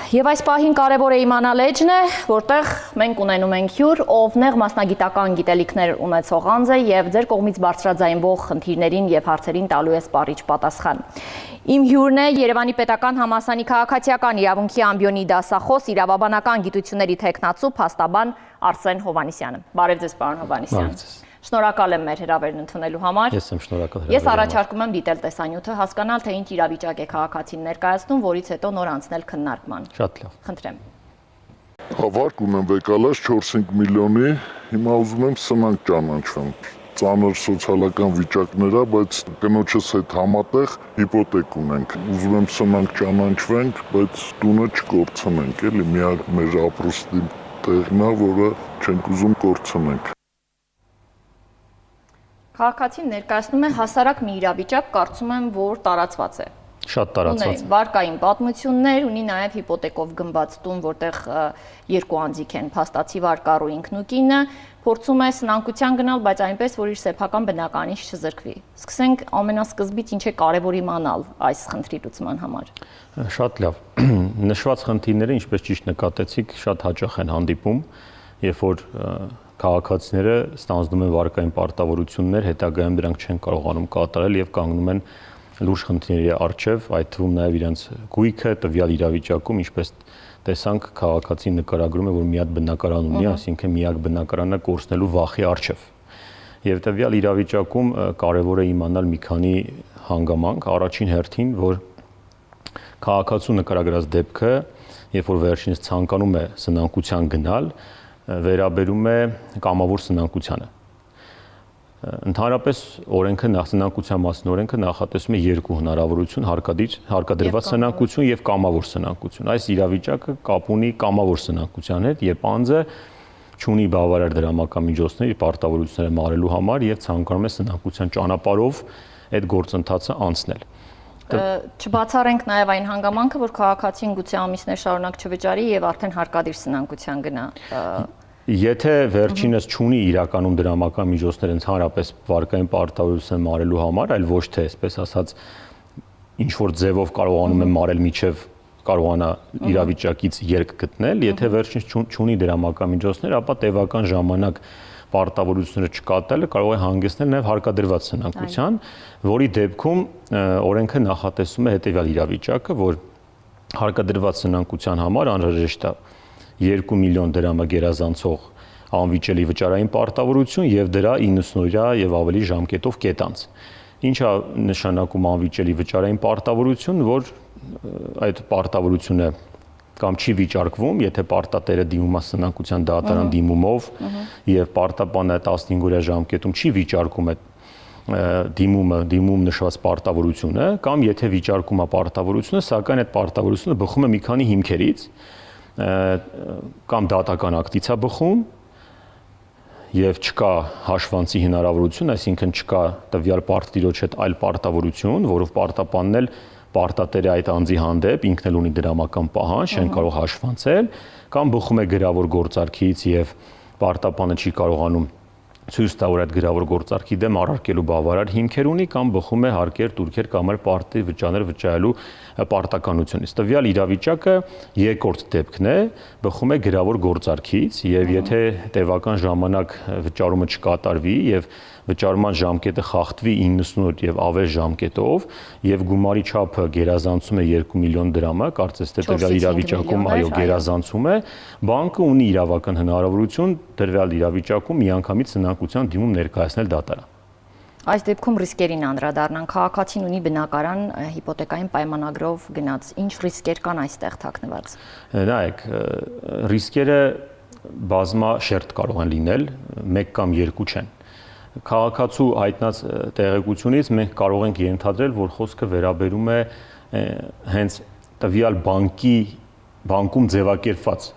Եվ այս պահին կարևոր է իմանալ էջն է, որտեղ մենք ունենում ենք հյուր, ով նեղ մասնագիտական գիտելիքներ ունեցող անձ է և ձեր կողմից բարձրաձայնվող խնդիրներին և հարցերին տալու է սպառիչ պատասխան։ Իմ հյուրն է Երևանի պետական համալսարանի քաղաքացիական իրավունքի ամբիոնի դասախոս, իրավաբանական գիտությունների թեկնածու, փաստաբան Արսեն Հովհաննիսյանը։ Բարև ձեզ, պարոն Հովհաննիսյան։ Շնորհակալ եմ մեր հրավերն ընդունելու համար։ Ես եմ շնորհակալ։ Ես առաջարկում եմ դիտել տեսանյութը, հասկանալ, թե ինչ իրավիճակ է քաղաքացին ներկայացնում, որից հետո նոր անցնել քննարկման։ Շատ լավ։ Խնդրեմ։ Հավաք ունեմ վեկալած 4-5 միլիոնի, հիմա ուզում եմ սնանկ ճանաչվեմ։ Ծանր սոցիալական վիճակներ է, բայց կնոջս հետ համատեղ հիպոթեք ունենք։ Ուզում եմ սնանկ ճանաչվենք, բայց տունը չկորցնենք, էլի միակ մեր ապրուստի տեղն է, որը չենք ուզում կորցնենք։ Քաղաքացին ներկայացնում է հասարակ մի իրավիճակ, կարծում եմ, որ տարածված է։ Շատ տարածված է։ Ունի վարկային պատմություններ, ունի նաև հիպոթեկով գնված տուն, որտեղ երկու անձիկ են, փաստացի վարկառու ինքն ու կինը, փորձում է սնանկության գնալ, բայց այնպես, որ իր սեփական բնականից չզրկվի։ Սկսենք ամենասկզբից, ինչ է կարևոր իմանալ այս խնդրի լուծման համար։ Շատ լավ։ Նշված խնդիրները, ինչպես ճիշտ նկատեցիք, շատ հաճախ են հանդիպում, երբ որ քաղաքացիները ստանձնում են վարկային պարտավորություններ, հետագայում դրանք չեն կարողանում կատարել եւ կանգնում են լուրջ խնդիրների առջև, այդ թվում նաեւ իրենց գույքը տվյալ իրավիճակում, ինչպես տեսանք, քաղաքացին նկարագրում է, որ միակ բնակարան ունի, այսինքն միակ բնակարանը կորցնելու վախի առջև։ Եվ տվյալ իրավիճակում կարևոր է իմանալ մի քանի հանգամանք, առաջին հերթին, որ քաղաքացու նկարագրած դեպքը, երբ որ վերջինս ցանկանում է սնանկության գնալ, վերաբերում է կամավոր սնանկությանը։ Ընդհանրապես օրենքը սնանկության մասին օրենքը նախատեսում է երկու հնարավորություն՝ հարկադրված սնանկություն եւ կամավոր սնանկություն։ Այս իրավիճակը կապ ունի կամավոր սնանկության հետ, երբ անձը չունի բավարար դրամական միջոցներ իր պարտավորությունները մարելու համար եւ ցանկանում է սնանկության ճանապարհով այդ գործընթացը անցնել։ Չբացառենք նաև այն հանգամանքը, որ քաղաքացին գուցե ամիսներ շարունակ չվճարի եւ արդեն հարկադիր սնանկության գնա։ Եթե վերջինս չունի իրականում դրամական միջոցներ ընդհանրապես վարկային պարտավորություն մարելու համար, այլ ոչ թե, այսպես ասած, ինչ որ ձևով կարողանում է մարել միջև կարողանա իրավիճակից ելք գտնել, եթե վերջինս չունի դրամական միջոցներ, ապա տևական ժամանակ պարտավորությունները չկատարելը կարող է հանգեցնել նաև հարկադրված սնանկության, որի դեպքում օրենքը նախատեսում է հետևյալ իրավիճակը, որ հարկադրված սնանկության համար անհրաժեշտ է 2 միլիոն դրամը գերազանցող անվիճելի վճարային պարտավորություն եւ դրա 90-օրյա եւ ավելի ժամկետով կետանց։ Ինչա նշանակում անվիճելի վճարային պարտավորություն, որ այդ պարտավորությունը կամ չի վիճարկվում, եթե պարտատերը դիմում է սնանկության դատարան դիմումով եւ պարտապանը 15-օրյա ժամկետում չի վիճարկում այդ դիմում նշված պարտավորությունը, կամ եթե վիճարկում է պարտավորությունը, սակայն այդ պարտավորությունը բխում է մի քանի հիմքերից, կամ դատական ակտից է բխում եւ չկա հաշվանցի հնարավորություն, այսինքն չկա տվյալ պարտադիրոջ հետ այլ պարտավորություն, որով պարտապանն էլ պարտատերը այդ անձի հանդեպ ինքն էլ ունի դրամական պահանջ, չեն կարող հաշվանցել, կամ բխում է գրավոր գործարքից եւ պարտապանը չի կարողանում ցույց տա, որ այդ գրավոր գործարքի դեմ առարկելու բավարար հիմքեր ունի, կամ բխում է հարկեր, տուրքեր կամ այլ պարտի վճարներ վճարելու պարտականությունից։ Տվյալ իրավիճակը երկրորդ դեպքն է, բխում է գրավոր գործարքից եւ եթե տևական ժամանակ վճարումը չկատարվի եւ վճարման ժամկետը խախտվի 90 օր եւ ավել ժամկետով եւ գումարի չափը գերազանցում է 2 միլիոն դրամը, կարծես թե տվյալ իրավիճակում այո գերազանցում է, բանկը ունի իրավական հնարավորություն դրվյալ իրավիճակում միանգամից սնանկության դիմում ներկայացնել դատարան։ Այս դեպքում ռիսկերին անդրադառնանք, քաղաքացին ունի բնակարան հիպոթեկային պայմանագրով գնաց, ինչ ռիսկեր կան այստեղ թաքնված։ Նայեք, ռիսկերը բազմաշերտ կարող են լինել, մեկ կամ երկու չեն։ Քաղաքացու հայտնած տեղեկությունից մենք կարող ենք ենթադրել, որ խոսքը վերաբերում է հենց տվյալ բանկում ձևակերպված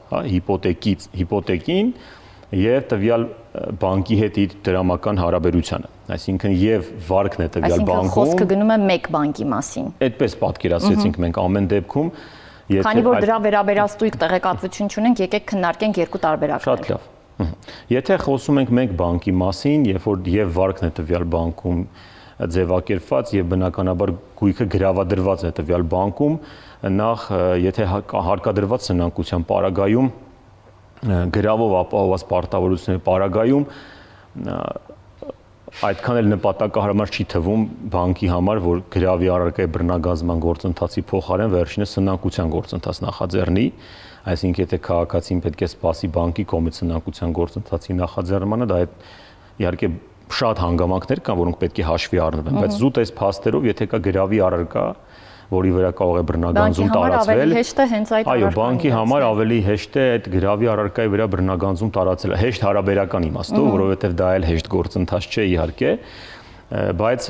հիպոթեկին եւ տվյալ բանկի հետ իր դրամական հարաբերությանը, այսինքն եւ վարկն է տվյալ բանկում։ Այսինքն խոսքը գնում է մեկ բանկի մասին։ Այդպես պատկերացրեցինք մենք ամեն դեպքում, քանի որ դրա վերաբերած ստույգ տեղեկատվություն չունենք, եկեք քննարկենք երկու տարբերակներ։ Շատ լավ։ Եթե խոսում ենք մեկ բանկի մասին, երբ որ եւ վարկն է տվյալ բանկում ձևակերպված եւ բնականաբար գույքը գրավադրված է տվյալ բանկում, նախ եթե հարկադրված սնանկության պարագայում գրավով ապահովված պարտավորությունների պարագայում այդքան էլ նպատակահարմար չի թվում բանկի համար, որ գրավի առարկայի բռնագանձման գործընթացի փոխարեն վերջինս սնանկության գործընթաց նախաձեռնի, այսինքն եթե քաղաքացին պետք է սպասի բանկի կողմից սնանկության գործընթացի նախաձեռնմանը, դա իհարկե շատ հանգամանքներ կան, որոնք պետք է հաշվի առնվեն, բայց զուտ այս փաստերով, եթե կա գրավի առարկա, որի վրա կարող է բռնագանձում տարածվել, այո, բանկի համար ավելի հեշտ է այդ գրավի առարկայի վրա բռնագանձում տարածելը, հեշտ հարաբերական իմաստով, որովհետև դա էլ հեշտ գործընթաց չէ իհարկե, բայց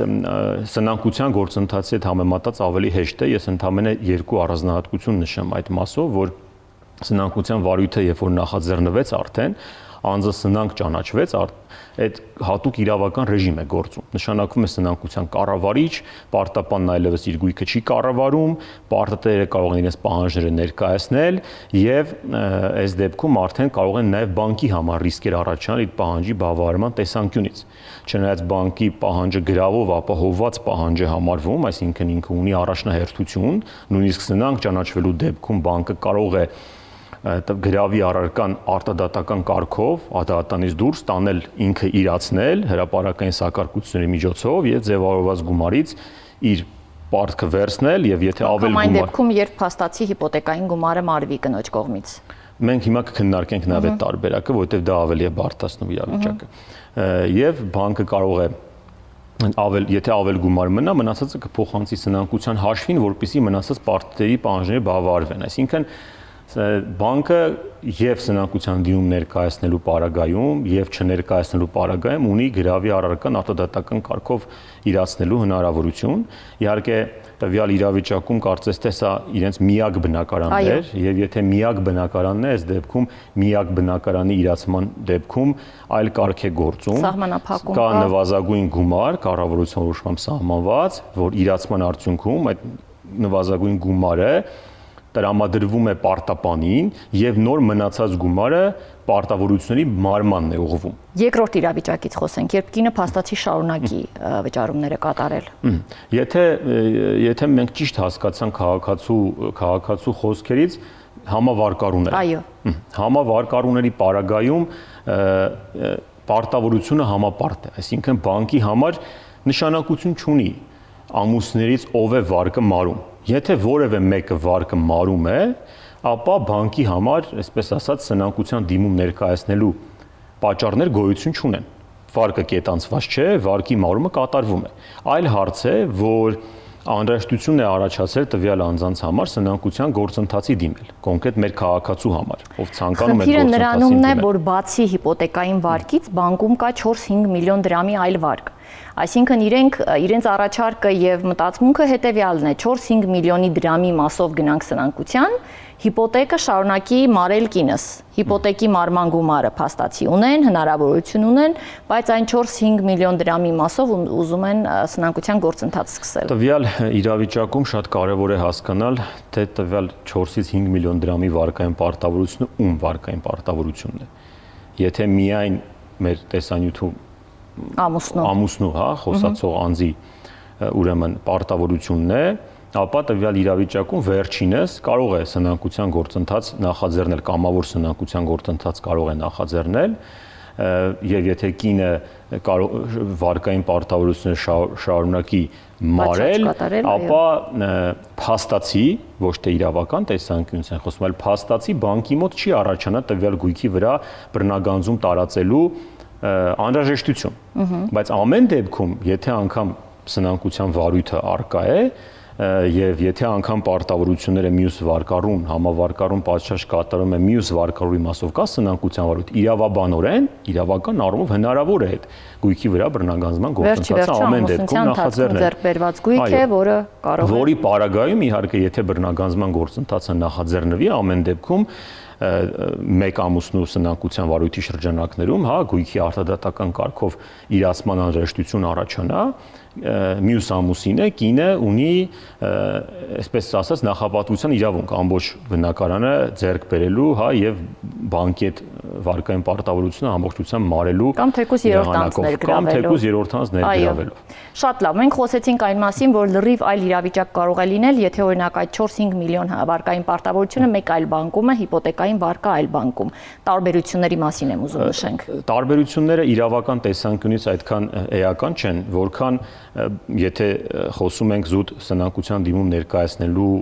սնանկության գործընթացի հետ համեմատած ավելի հեշտ է, ես ընդամենը երկու առանձնահատկություն նշեմ այդ մասով, որ սնանկության վարույթը, երբ որ նախաձեռնվեց արդեն, անձը սնանկ ճանաչվեց, այդ հատուկ իրավական ռեժիմ է գործում։ Նշանակում է սնանկության կառավարիչ, պարտապանն այլևս իր գույքը չի կառավարում, պարտատերը կարող են իրենց պահանջները ներկայացնել եւ այս դեպքում արդեն կարող են նաեւ բանկի համար ռիսկեր առաջանալ իր պահանջի բավարարման տեսանկյունից։ Չնայած բանկի պահանջը գրավով ապահովված պահանջ է համարվում, այսինքն ինքը ունի առաջնահերթություն, նույնիսկ սնանկ ճանաչվելու դեպքում բանկը կարող է գրավի առարկան արտադատական կարգով ադատանից դուրս տանել ինքը իրացնել հրապարակային սակարկությունների միջոցով եւ ձևավորված գումարից իր պարտքը վերցնել եւ եթե ավել գումար այն դեպքում երբ փաստացի հիպոթեկային գումարը մարվի կնոջ կողմից մենք հիմա կքննարկենք նաեւ այդ տարբերակը որովհետեւ դա ավելի է բարդացնում իրավիճակը եւ բանկը կարող է եթե ավել գումար մնա մնացածը կփոխանցի սնանկության հաշվին որպեսզի մնացած պարտների պահանջները բավարարվեն այսինքն բանկը եւ սնանկության դիմում ներկայացնելու պարագայում եւ չներկայացնելու պարագայում ունի գրավի առարկան արտադատական կարգով իրացնելու հնարավորություն։ Իհարկե տվյալ իրավիճակում կարծես թե սա իրենց միակ բնակարանն էր եւ եթե միակ բնակարանն է, այս դեպքում միակ բնակարանի իրացման դեպքում այլ կարգ է գործում։ Կա նվազագույն գումար, կառավարության որոշմամբ սահմանված, որ իրացման արդյունքում այդ նվազագույն գումարը տրամադրվում է պարտապանին եւ նոր մնացած գումարը պարտավորությունների մարմանն է ուղղվում։ Երկրորդ իրավիճակից խոսենք, երբ կինը փաստացի շարունակի վճարումները կատարել։ Եթե մենք ճիշտ հասկացանք քաղաքացու խոսքերից համավարկառուներ։ Այո։ Համավարկառուների պարագայում պարտավորությունը համապարտ է, այսինքն բանկի համար նշանակություն չունի ամուսներից ով է վարկը մարում։ Եթե որևէ մեկը վարկը մարում է, ապա բանկի համար, այսպես ասած, սնանկության դիմում ներկայացնելու պատճառներ գոյություն չունեն։ Վարկը կետանցված չէ, վարկի մարումը կատարվում է։ Այլ հարց է, որ անհրաժեշտություն է առաջացել տվյալ անձանց համար սնանկության գործընթացի դիմել, կոնկրետ մեր քաղաքացու համար, ով ցանկանում է գործընթացին դիմել։ Խնդիրը նրանումն է, որ բացի հիպոթեկային վարկից բանկում կա 4-5 միլիոն դրամի այլ վարկ։ Այսինքն իրենց առաջարկը եւ մտածմունքը հետեւյալն է 4-5 միլիոնի դրամի մասով գնանք սնանկության, հիպոթեկը շարունակի մարել կինս։ Հիպոթեկի մարման գումարը փաստացի ունեն, հնարավորություն ունեն, բայց այն 4-5 միլիոն դրամի մասով ուզում են սնանկության գործընթաց սկսել։ Տվյալ իրավիճակում շատ կարևոր է հասկանալ, թե տվյալ 4-ից 5 միլիոն դրամի վարկային պարտավորությունը ում վարկային պարտավորությունն է։ Եթե միայն մեր տեսանյութում ամուսնու, հա, խոսացող անձի ուրեմն պարտավորությունն է, ապա տվյալ իրավիճակում վերջինս կարող է սնանկության գործընթաց նախաձեռնել, կամավոր սնանկության գործընթաց կարող է նախաձեռնել եւ եթե կինը վարկային պարտավորությունները շարունակի մարել, ապա փաստացի, ոչ թե իրավական տեսանկյունից են խոսում, այլ փաստացի բանկի մոտ չի առաջանա տվյալ գույքի վրա բռնագանձում տարածելու անհրաժեշտություն, բայց ամեն դեպքում, եթե անգամ սնանկության վարույթը առկա է եւ եթե անգամ պարտավորությունները մյուս վարկառուն, համավարկառուն պատշաճ կատարում է մյուս վարկառուի մասով կա սնանկության վարույթ, իրավաբանորեն, իրավական առումով հնարավոր է այդ գույքի վրա բռնագանձման գործընթացը ամեն դեպքում նախաձեռնել։ Ձեռքբերված գույք է, որը կարող է որի պարագայում իհարկե եթե բռնագանձման գործընթացը նախաձեռնվի ամեն դեպքում 1 ամուսնու սնանկության վարույթի շրջանակներում, հա, գույքի արտադատական կարգով իրացման անհրաժեշտություն առաջանա, մյուս ամուսինը կինը ունի, այսպես ասած, նախապատվության իրավունք ամբողջ բնակարանը ձեռք բերելու, հա, եւ բանկի այդ վարկային պարտավորությունը ամբողջությամբ մարելու կամ թեկուզ երրորդ անձ ներգրավելու։ Շատ լավ, մենք խոսեցինք այն մասին, որ լրիվ այլ իրավիճակ կարող է լինել, եթե օրինակ այդ 4-5 միլիոն վարկային պարտավորությունը մեկ այլ բանկում է, հիպոթեկային վարկը այլ բանկում։ Տարբերությունների մասին եմ ուզում նշենք։ Տարբերությունները իրավական տեսանկյունից այդքան էական չեն, որքան եթե խոսում ենք զուտ սնանկության դիմում ներկայացնելու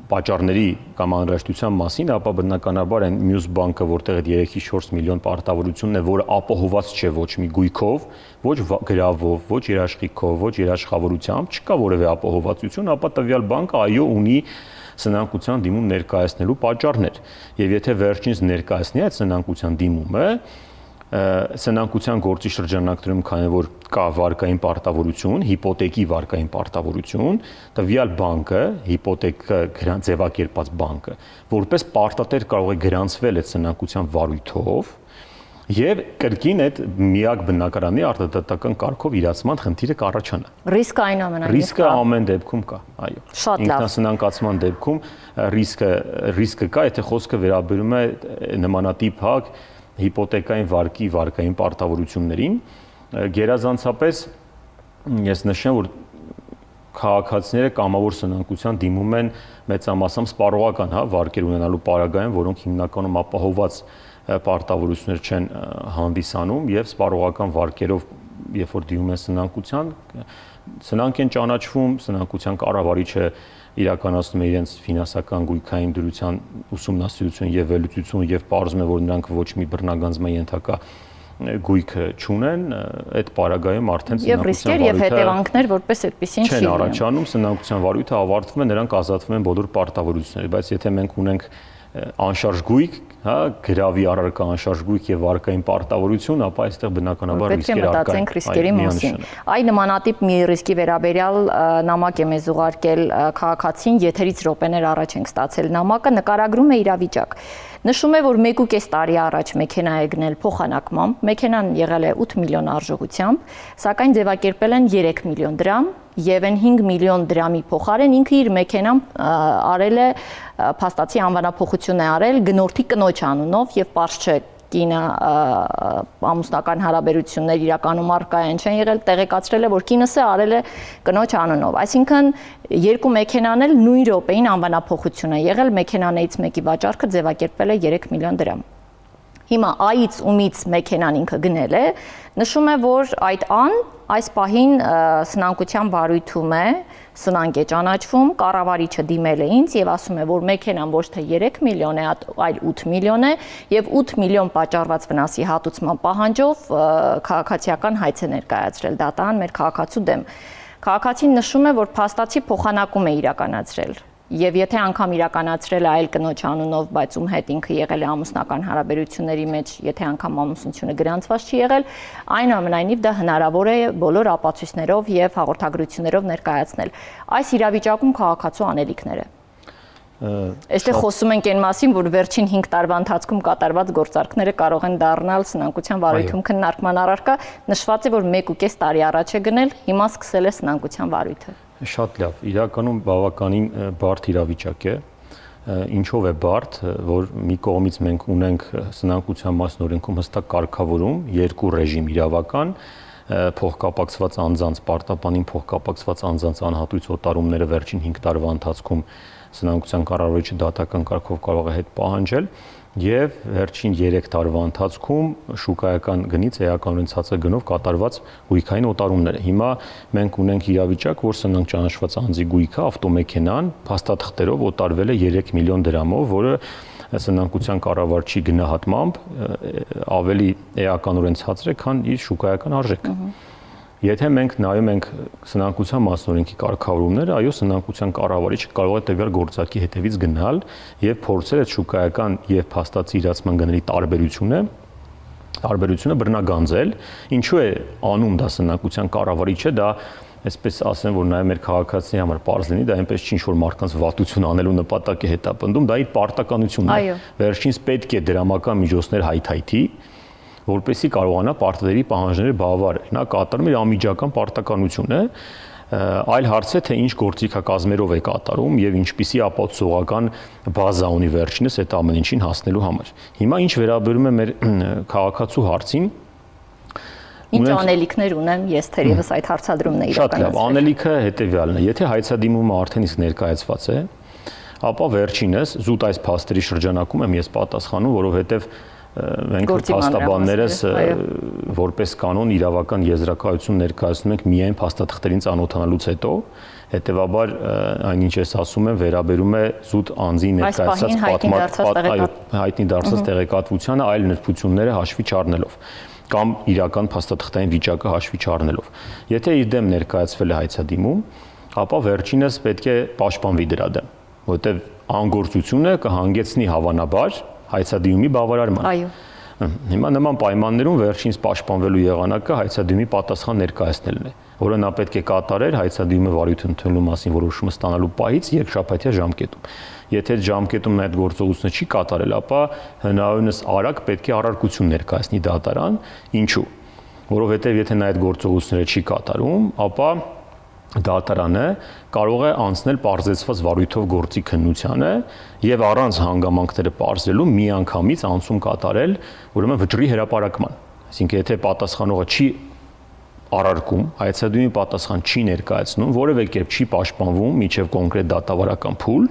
պատճառների կամ անհրաժեշտության մասին, ապա բնականաբար այն մյուս բանկը, որտեղ այդ 3-ից 4 միլիոն պարտավորությունն է, որը ապահոված չէ ոչ մի գույքով, ոչ գրավով, ոչ երաշխիքով, ոչ երաշխավորությամբ, չկա որևէ ապահովվածություն, ապա տվյալ բանկը այո ունի սնանկության դիմում ներկայացնելու պատճառներ։ Եվ եթե վերջինս ներկայացնի այդ սնանկության դիմումը, սնանկության գործի շրջանակներում, քանի որ կա վարկային պարտավորություն, հիպոթեկի վարկային պարտավորություն, տվյալ բանկը, հիպոթեկը ձևակերպած բանկը, որպես պարտատեր կարող է գրանցվել այդ սնանկության վարույթով եւ կրկին այդ միակ բնակարանի արտադատական կարգով իրացման խնդիրը կառաջանա։ Ռիսկը այնուամենայնիվ ռիսկը ամեն դեպքում կա, այո։ Ինքնասնանկացման դեպքում ռիսկը կա, եթե խոսքը վերաբերում է նմանատիպ հակ հիպոթեկային վարկի վարկային պարտավորություններին, գերազանցապես ես նշեմ, որ քաղաքացիները կամավոր սնանկության դիմում են մեծամասամբ սպառողական, հա, վարկեր ունենալու պարագայում, որոնք հիմնականում ապահոված պարտավորություններ չեն հանդիսանում եւ սպառողական վարկերով, երբ որ դիմում են սնանկ են ճանաչվում, սնանկության կառավարիչը իրականացնում է իրենց ֆինանսական գույքային դրության ուսումնասիրություն եւ վերլուծություն եւ պարզում է, որ նրանք ոչ մի բռնագանձման ենթակա գույքը չունեն, այդ պարագայում արդեն սնանկության վարույթը եւ հետևանքներ որպես այդպեսին չեն առաջանում, սնանկության վարույթը ավարտվում է, նրանք ազատվում են բոլոր պարտավորություններից, բայց եթե մենք ունենք անշարժ գույք, հա, գրավի առարկա անշարժ գույք եւ վարկային պարտավորություն, ապա այստեղ բնականաբար ռիսկեր առկա են։ Ռիսկերի մասին։ Այ նմանատիպ մի ռիսկի վերաբերյալ նամակ է մեզ ուղարկել քաղաքացին, եթերից րոպեներ առաջ ենք ստացել նամակը, նկարագրում է իրավիճակ։ Նշում է, որ 1.5 տարի առաջ մեքենա է գնել փոխանակմամբ, մեքենան եղել է 8 միլիոն արժողությամբ, սակայն ձևակերպել են 3 միլիոն դրամ եւ այն 5 միլիոն դրամի փոխարեն ինքը իր մեքենան արել է փաստացի անվանափոխություն է արել գնորդի կնոջ անունով եւ պարզ չէ կինը ամուսնական հարաբերություններ իրականում առկայեն չեն եղել, տեղեկացրել է, որ կինս է արել է կնոջ անունով։ Այսինքն երկու մեքենան էլ նույն րոպեին անվանափոխություն է եղել, մեքենաներից մեկի վաճառքը ձևակերպվել է 3 միլիոն դրամ։ Հիմա այից ումից մեքենան ինքը գնել է, նշում է, որ այդ այս պահին սնանկության վարույթում է, սնանկ է ճանաչվում, կառավարիչը դիմել է ինձ եւ ասում է, որ մեքենան ոչ թե 3 միլիոն է, այլ 8 միլիոն է եւ 8 միլիոն պատճառված վնասի հատուցման պահանջով քաղաքացիական հայց է ներկայացրել դատան մեր քաղաքացու դեմ։ Քաղաքացին նշում է, որ փաստացի փոխանակում է իրականացրել։ Եվ եթե անգամ իրականացրել է այլ կնոջ անունով, բայց ում հետ ինքը եղել է ամուսնական հարաբերությունների մեջ, եթե անգամ ամուսնությունը գրանցված չի եղել, այնուամենայնիվ դա հնարավոր է բոլոր ապացույցներով եւ հաղորդագրություններով ներկայացնել։ Այս իրավիճակում քաղաքացու անելիքները։ Այստեղ խոսում ենք այն մասին, որ վերջին 5 տարվա ընթացքում կատարված գործարքները կարող են դառնալ սնանկության վարույթում քննարկման առարկա, նշված է, որ 1.5 տարի առաջ է գնել, հիմա սկսել է սնանկության վարույթը։ Շատ լավ, իրականում բավականին բարդ իրավիճակ է, ինչով է բարդ, որ մի կողմից մենք ունենք սնանկության մասին օրենքում հստակ կարգավորում, երկու ռեժիմ իրավական, փոխկապակցված անձանց, պարտապանին փոխկապակցված անձանց անհատույց օտարումները վերջին 5 տարվա ընթացքում սնանկության կառավարիչը դատական կարգով կարող է հետ պահանջել եւ վերջին 3 տարվա ընթացքում շուկայական գնից էականորեն ցածր գնով կատարված գույքային օտարումները։ Հիմա մենք ունենք իրավիճակ, որ սնանկ ճանաչված անձի գույքը ավտոմեքենան փաստաթղթերով օտարվել է 3 միլիոն դրամով, որը սնանկության կառավարչի գնահատմամբ ավելի էականորեն ցածր է, քան իր շուկայական արժեքը։ Եթե մենք նայում ենք սնանկության մասնօրենքի կարգավորումները, այո, սնանկության կառավարիչը կարող է տվյալ գործարքի հետևից գնալ եւ փորձել այդ շուկայական եւ փաստացի իրացման գների տարբերությունը բռնագանձել։ Ինչու է անում դա սնանկության կառավարիչը, դա այսպես ասեմ, որ նաև մեր քաղաքացիների համար պարզ լինի, դա այնպես չի ինչ-որ մարդկանց վատություն անելու նպատակ է հետապնդում, դա իր պարտականությունն է։ Վերջինս պետք է դրամական միջոցներ հայթայթի, որպեսզի կարողանա պարտադիր պահանջները բավարարել։ Նա կատարում իր անմիջական պարտականությունը, այլ հարց է, թե ինչ գործիքակազմերով է կատարում եւ ինչպիսի ապացուցողական բազա ունի վերջինս այդ ամեն ինչին հասնելու համար։ Հիմա ինչ վերաբերում է մեր քաղաքացու հարցին, ինչ անելիքներ ունեմ ես թերևս այդ հարցադրումն է իրականացրել։ Շատ լավ, անելիքը հետեւյալն է, եթե հայցադիմումը արդեն իսկ ներկայացված է, ապա վերջինս զուտ այս փաստերի շրջանակում եմ ես պատասխանում, որովհետեւ մենք փաստաբաններս որպես կանոն իրավական եզրակացություն ներկայացնում ենք միայն փաստաթղթերին ծանոթանալուց հետո, հետեւաբար այնինչ ես ասում եմ վերաբերում է զուտ անձի ներկայացած հայտնի դարձած տեղեկատվությանը այլ նրբությունները հաշվի չառնելով կամ իրական փաստաթղթային վիճակը հաշվի չառնելով։ Եթե իր դեմ ներկայացվել է հայցադիմում, ապա վերջինս պետք է պաշտպանվի դրա դեմ, որտեղ անգործությունը կհանգեցնի հավանաբար հայցադիմի բավարարման։ Այո։ Հիմա նման պայմաններում վերջինս պաշտպանվելու եղանակը հայցադիմի պատասխան ներկայացնելն է, որը նա պետք է կատարեր հայցադիմի վարույթ ընդունելու մասին որոշումը ստանալու պահից երկշաբաթյա ժամկետում։ Եթե ժամկետում նա այդ գործողությունը չի կատարել, ապա հնարավորինս արագ պետք է առարկություն ներկայացնի դատարան, ինչու՞։ Որովհետև եթե նա այդ գործողությունները չի կատարում, ապա դատարանը կարող է անցնել պարզեցված վարույթով գործի քննությանը եւ առանց հանգամանքները պարզելու միանգամից անցում կատարել, ուրեմն վճռի հրապարակման։ Այսինքն եթե պատասխանողը չի առարկում, հայցադիմի պատասխան չի ներկայացնում, որևէ կերպ չի պաշտպանվում միջև կոնկրետ դատավարական փուլ,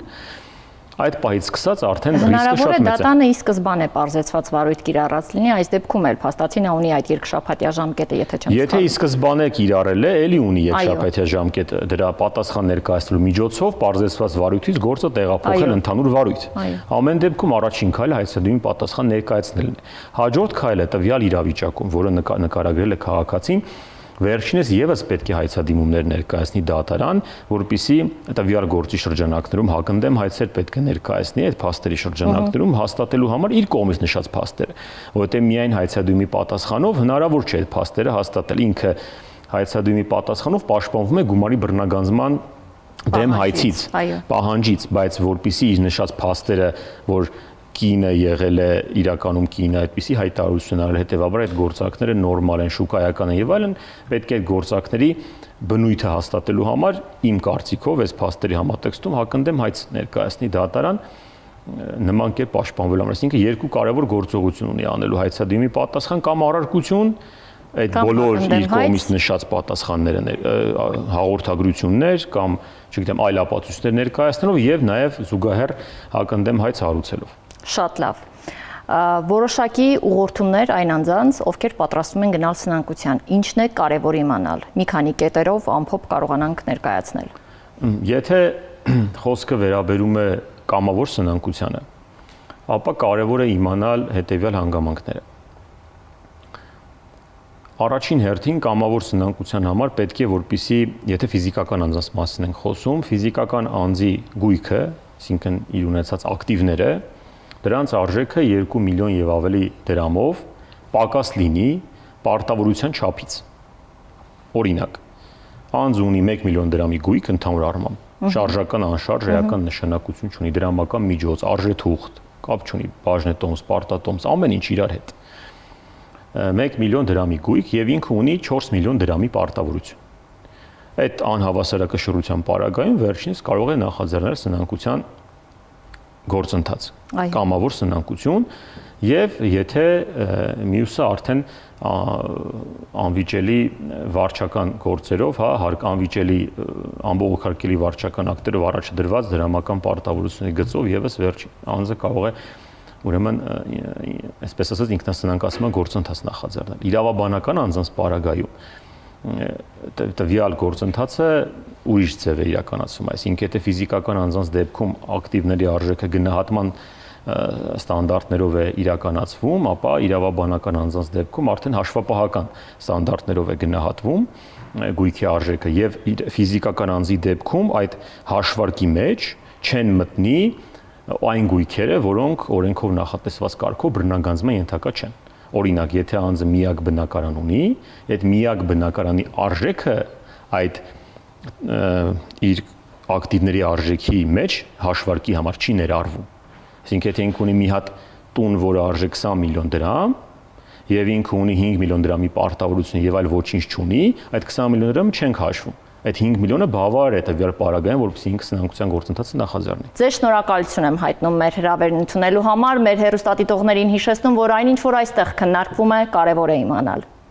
այդ պահից սկսած արդեն ռիսկը շատ մեծ է։ Հնարավոր է դատանը ի սկզբանե պարզեցված վարույթ կիրառած լինի, այս դեպքում էլ փաստացին ունի այդ երկշաբաթյա ժամկետը, եթե չեմ սխալվում։ Եթե ի սկզբանե կիրառել է, ելի ունի երկշաբաթյա ժամկետ դրա պատասխան ներկայացնելու միջոցով պարզեցված վարույթից գործը տեղափոխել ընդհանուր վարույթ։ Ամեն դեպքում առաջին քայլը հայցադիմի պատասխան ներկայացնելն է։ Հաջորդ քայլը տվյալ իրավիճակում, որը նկարագրել է քաղաքացին, վերջինս եւս պետք է հայցադիմումներ ներկայացնի դատարան, որպիսի տվյալ գործի շրջանակներում հակընդդեմ հայցեր պետք է ներկայացնի այդ փաստերի շրջանակներում հաստատելու համար իր կողմից նշած փաստերը, որովհետեւ միայն հայցադիմի պատասխանով հնարավոր չէ այդ փաստերը հաստատել, ինքը հայցադիմի պատասխանով պաշտպանվում է գումարի բռնագանձման դեմ հայցից, պահանջից, բայց որպիսի իր նշած փաստերը, որ կինը եղել է իրականում կինը, այդպիսի հայտարարություն արել, հետեւաբար այդ գործակները նորմալ են, շուկայական են եւ այլն, պետք է այդ գործակների բնույթը հաստատելու համար իմ կարծիքով այս փաստերի համատեքստում հակընդդեմ հայց ներկայացնի դատարան նման կերպ պաշտպանվելու համար, այսինքն երկու կարևոր գործողություն ունի անելու հայցադիմի պատասխան կամ առարկություն այդ բոլոր իր կողմից նշած պատասխանները հաղորդագրություններ կամ չգիտեմ այլ ապացույցներ ներկայացնելով եւ նաեւ զուգահեռ հակընդդեմ հայց հարուցելով։ Շատ լավ։ Որոշակի ուղղորդումներ այն անձանց, ովքեր պատրաստվում են գնալ սնանկության, ինչն է կարևոր իմանալ։ Մի քանի կետերով ամփոփ կարողանանք ներկայացնել։ Եթե խոսքը վերաբերում է կամավոր սնանկությանը, ապա կարևոր է իմանալ հետեւյալ հանգամանքները։ Առաջին հերթին կամավոր սնանկության համար պետք է որպիսի, եթե ֆիզիկական անձանց մասին ենք խոսում, ֆիզիկական անձի գույքը, այսինքն իր ունեցած ակտիվները, դրանց արժեքը 2 միլիոն եւ ավելի դրամով պակաս լինի պարտավորության չափից։ Օրինակ, անձ ունի 1 միլիոն դրամի գույք ընդհանուր առմամբ, շարժական, անշարժ, էական նշանակություն չունի, դրամական միջոց, արժեթուղթ, կապ չունի, բաժնետոմս, պարտատոմս, ամեն ինչ իրար հետ։ 1 միլիոն դրամի գույք եւ ինքը ունի 4 միլիոն դրամի պարտավորություն։ Այդ անհավասարակշռության պարագայում վերջինս կարող է նախաձեռնել սնանկության գործընթաց, կամավոր սնանկություն եւ եթե մյուսը արդեն անվիճելի վարչական գործերով, անվիճելի անբողոքարկելի վարչական ակտերով առաջադրված դրամական պարտավորությունների գծով եւս վերջին անձը կարող է ուրեմն այսպես ասած ինքնասնանկացման գործընթաց նախաձեռնել։ Իրավաբանական անձանց պարագայում տվյալ գործընթացը ուրիշ ձև է իրականացվում, այսինքն եթե ֆիզիկական անձանց դեպքում ակտիվների արժեքը գնահատման ստանդարտներով է իրականացվում, ապա իրավաբանական անձանց դեպքում արդեն հաշվապահական ստանդարտներով է գնահատվում գույքի արժեքը եւ ֆիզիկական անձի դեպքում այդ հաշվարկի մեջ չեն մտնի այն գույքերը, որոնք օրենքով նախատեսված կարգով բռնագանձման ենթակա չեն։ Օրինակ, եթե անձը միակ բնակարան ունի, այդ միակ բնակարանի արժեքը այդ իր ակտիվների արժեքի մեջ հաշվարկի համար չի ներառվում։ Այսինքն եթե ինքը ունի մի հատ տուն, որը արժե 20 միլիոն դրամ, եւ ինքը ունի 5 միլիոն դրամի պարտավորություն եւ այլ ոչինչ չունի, այդ 20 միլիոն դրամը չենք հաշվում։ Այդ 5 միլիոնը բավարար է տվյալ պարագային, որովհետեւ ինքը սնանկության գործընթացը նախաձեռնի։ Ձեր շնորհակալություն եմ հայտնում մեր հրավերն ընդունելու համար, մեր հեռուստադիտողներին հիշեցնում, որ այնինչ որ այստեղ քննարկվում է, կարևոր է իմանալ։